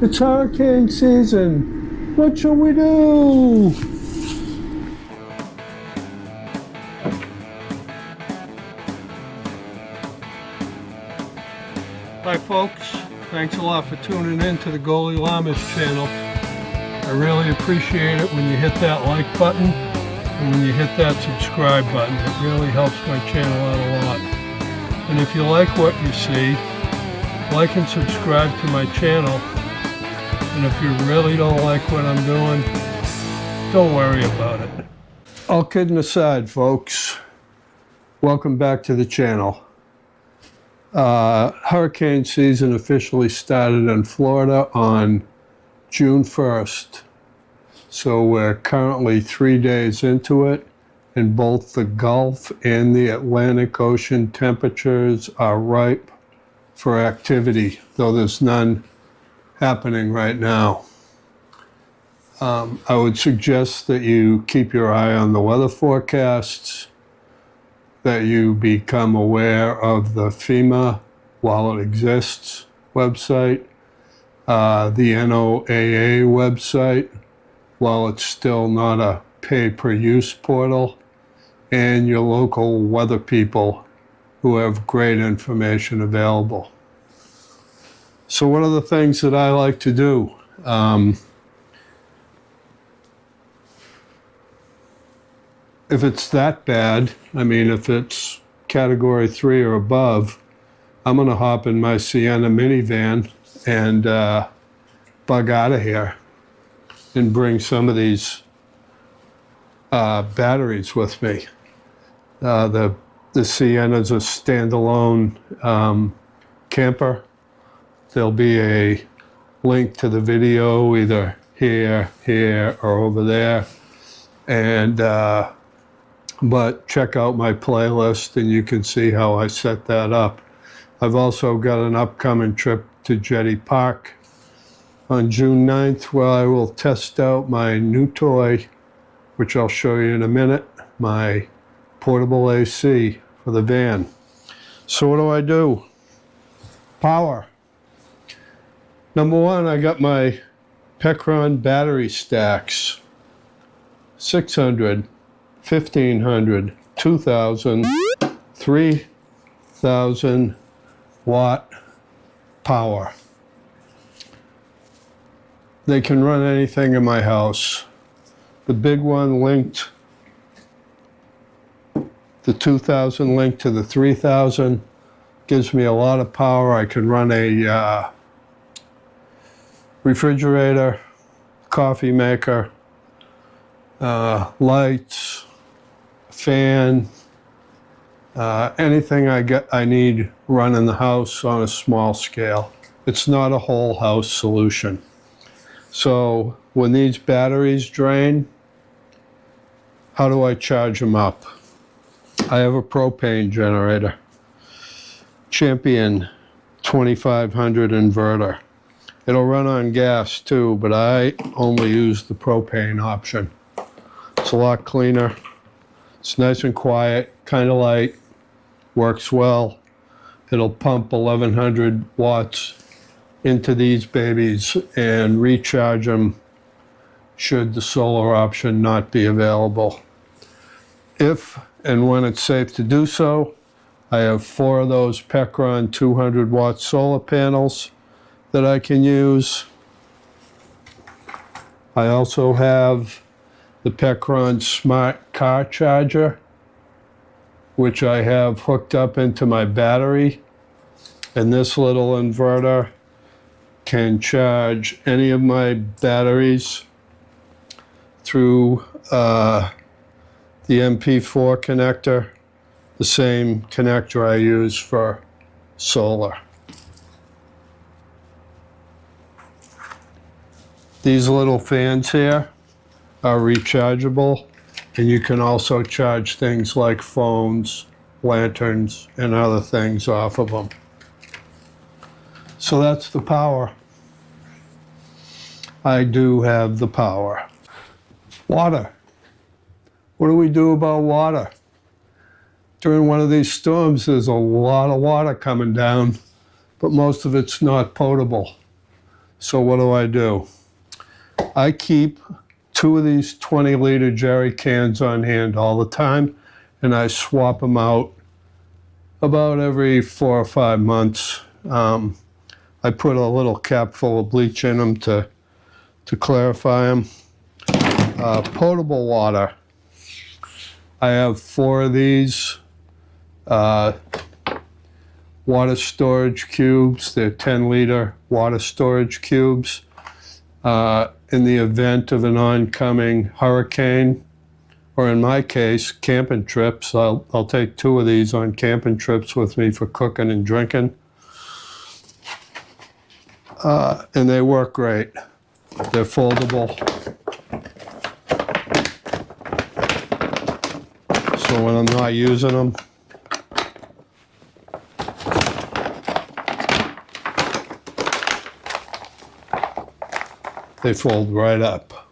It's hurricane season. What shall we do? Hi folks, thanks a lot for tuning in to the Goalie Llamas channel. I really appreciate it when you hit that like button and when you hit that subscribe button. It really helps my channel out a lot. And if you like what you see, like and subscribe to my channel. And if you really don't like what I'm doing, don't worry about it. All kidding aside, folks, welcome back to the channel. Hurricane season officially started in Florida on June 1st. So we're currently 3 days into it, and both the Gulf and the Atlantic Ocean temperatures are ripe for activity, though there's none happening right now. I would suggest that you keep your eye on the weather forecasts, that you become aware of the FEMA, while it exists, website, the NOAA website, while it's still not a pay-per-use portal, and your local weather people who have great information available. So what are the things that I like to do? If it's that bad, I mean, if it's category 3 or above, I'm gonna hop in my Sienna minivan and bug out of here and bring some of these batteries with me. The Sienna's a standalone camper. There'll be a link to the video either here, or over there. And but check out my playlist and you can see how I set that up. I've also got an upcoming trip to Jetty Park on June 9th where I will test out my new toy, which I'll show you in a minute, my portable AC for the van. So what do? Power. Number one, I got my Pecron Battery stacks. 600, 1500, 2000, 3000 watt power. They can run anything in my house. The big one linked, the 2000 linked to the 3000, gives me a lot of power. I can run a refrigerator, coffee maker, lights, fan, anything I need run in the house on a small scale. It's not a whole house solution. So when these batteries drain, how do I charge them up? I have a propane generator, Champion 2500 inverter. It'll run on gas too, but I only use the propane option. It's a lot cleaner. It's nice and quiet, kind of light, works well. It'll pump 1100 watts into these babies and recharge them should the solar option not be available. If and when it's safe to do so, I have 4 of those Pecron 200 watt solar panels that I can use. I also have the Pecron Smart Car Charger, which I have hooked up into my battery. And this little inverter can charge any of my batteries through the MP4 connector, the same connector I use for solar. These little fans here are rechargeable, and you can also charge things like phones, lanterns, and other things off of them. So that's the power. I do have the power. Water. What do we do about water? During one of these storms, there's a lot of water coming down, but most of it's not potable. So what do? I keep 2 of these 20-liter jerry cans on hand all the time, and I swap them out about every 4 or 5 months. I put a little cap full of bleach in them to clarify them. Potable water. I have 4 of these water storage cubes. They're 10-liter water storage cubes. In the event of an oncoming hurricane, or in my case, camping trips, I'll take 2 of these on camping trips with me for cooking and drinking. And they work great. They're foldable. So when I'm not using them, they fold right up.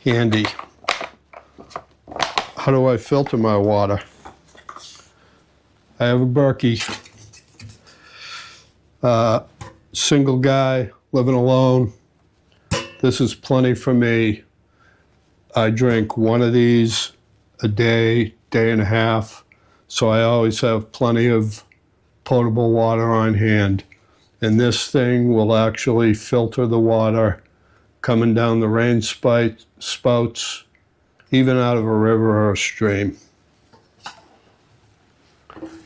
Handy. How do I filter my water? I have a Berkey. Single guy, living alone. This is plenty for me. I drink 1 of these a day, day and a half. So I always have plenty of potable water on hand. And this thing will actually filter the water coming down the rain spouts, even out of a river or a stream.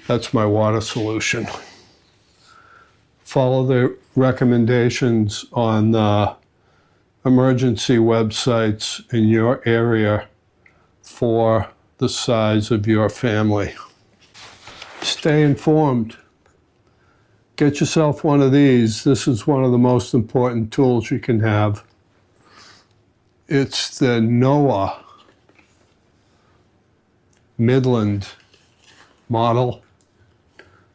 That's my water solution. Follow the recommendations on the emergency websites in your area for the size of your family. Stay informed. Get yourself one of these. This is one of the most important tools you can have. It's the NOAA Midland model.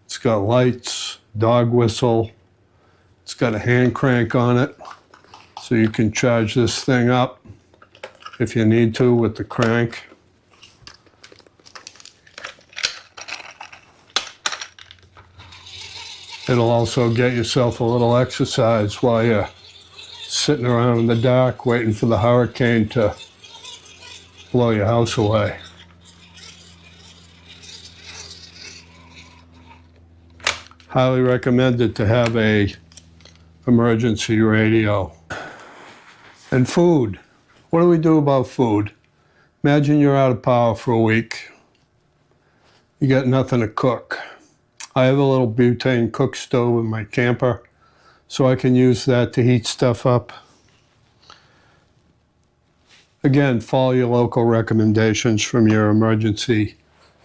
It's got lights, dog whistle. It's got a hand crank on it, so you can charge this thing up if you need to with the crank. It'll also get yourself a little exercise while you're sitting around in the dark waiting for the hurricane to blow your house away. Highly recommended to have a emergency radio. And food. What do we do about food? Imagine you're out of power for a week. You got nothing to cook. I have a little butane cook stove in my camper, so I can use that to heat stuff up. Again, follow your local recommendations from your emergency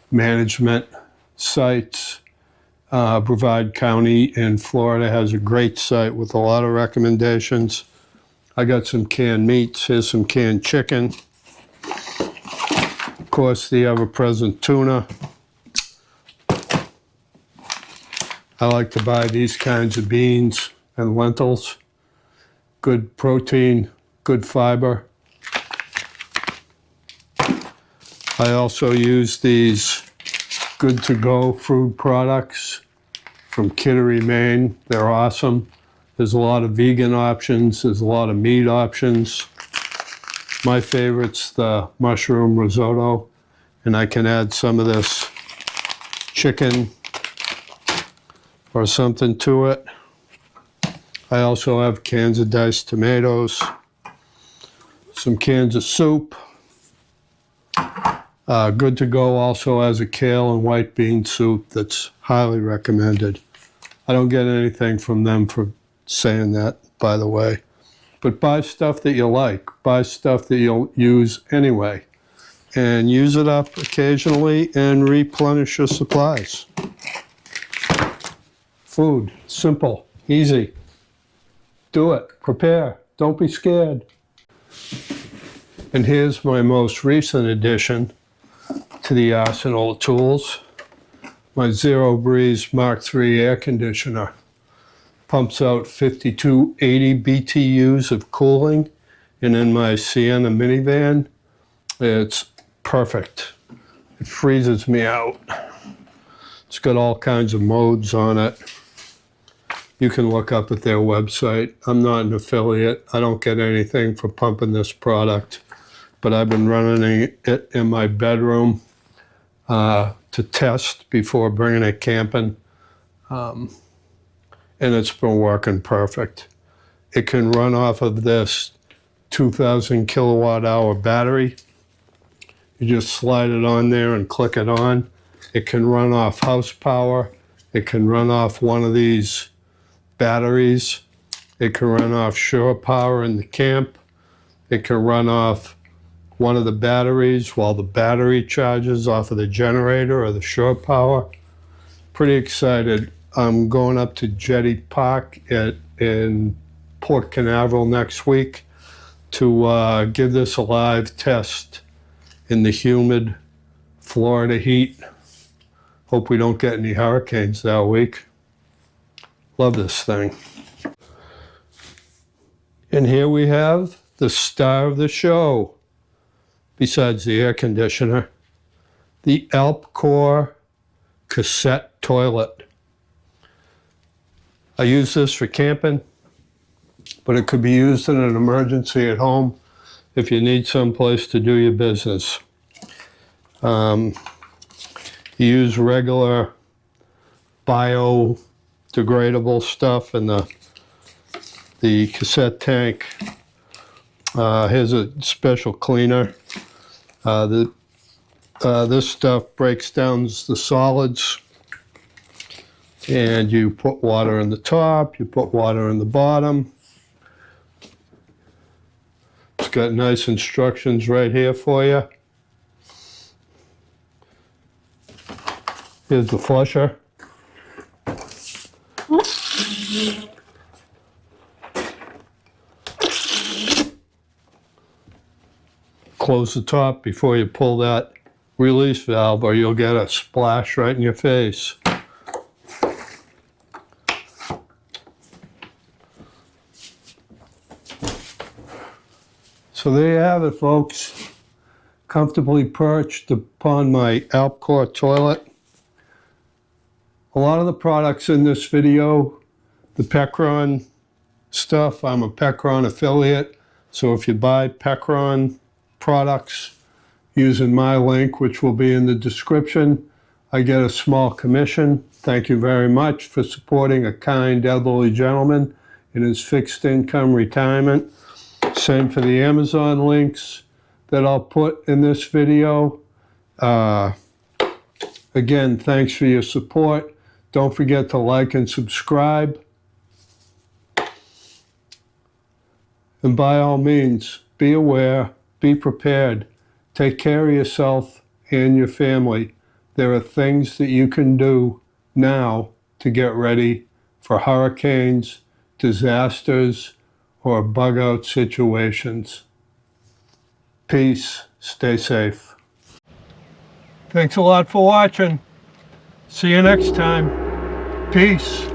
management sites. Brevard County in Florida has a great site with a lot of recommendations. I got some canned meats. Here's some canned chicken. Of course, the ever-present tuna. I like to buy these kinds of beans and lentils. Good protein, good fiber. I also use these good-to-go food products from Kittery, Maine. They're awesome. There's a lot of vegan options. There's a lot of meat options. My favorite's the mushroom risotto, and I can add some of this chicken or something to it. I also have cans of diced tomatoes, some cans of soup. Good to go also has a kale and white bean soup that's highly recommended. I don't get anything from them for saying that, by the way. But buy stuff that you like. Buy stuff that you'll use anyway. And use it up occasionally and replenish your supplies. Food, simple, easy. Do it, prepare, don't be scared. And here's my most recent addition to the arsenal of tools. My Zero Breeze Mark III air conditioner pumps out 5280 BTUs of cooling, and in my Sienna minivan, it's perfect. It freezes me out. It's got all kinds of modes on it. you can look up at their website. I'm not an affiliate. I don't get anything for pumping this product, but I've been running it in my bedroom to test before bringing it camping, and it's been working perfect. It can run off of this 2,000 kilowatt hour battery. You just slide it on there and click it on. It can run off house power. It can run off one of these batteries. It can run off shore power in the camp. It can run off one of the batteries while the battery charges off of the generator or the shore power. Pretty excited. I'm going up to Jetty Park in Port Canaveral next week to give this a live test in the humid Florida heat. Hope we don't get any hurricanes that week. Love this thing. And here we have the star of the show, besides the air conditioner, the Alpcour cassette toilet. I use this for camping, but it could be used in an emergency at home if you need someplace to do your business. You use regular biodegradable stuff in the cassette tank. Here's a special cleaner. This stuff breaks down the solids, and you put water in the top, you put water in the bottom. It's got nice instructions right here for you. Here's the flusher. Close the top before you pull that release valve, or you'll get a splash right in your face. So there you have it, folks. Comfortably perched upon my Alpcour toilet. A lot of the products in this video, the Pecron stuff, I'm a Pecron affiliate, so if you buy Pecron products using my link, which will be in the description, I get a small commission. Thank you very much for supporting a kind elderly gentleman in his fixed income retirement. Same for the Amazon links that I'll put in this video. Again, thanks for your support. Don't forget to like and subscribe. And by all means, be aware, be prepared. Take care of yourself and your family. There are things that you can do now to get ready for hurricanes, disasters, or bug-out situations. Peace. Stay safe. Thanks a lot for watching. See you next time. Peace.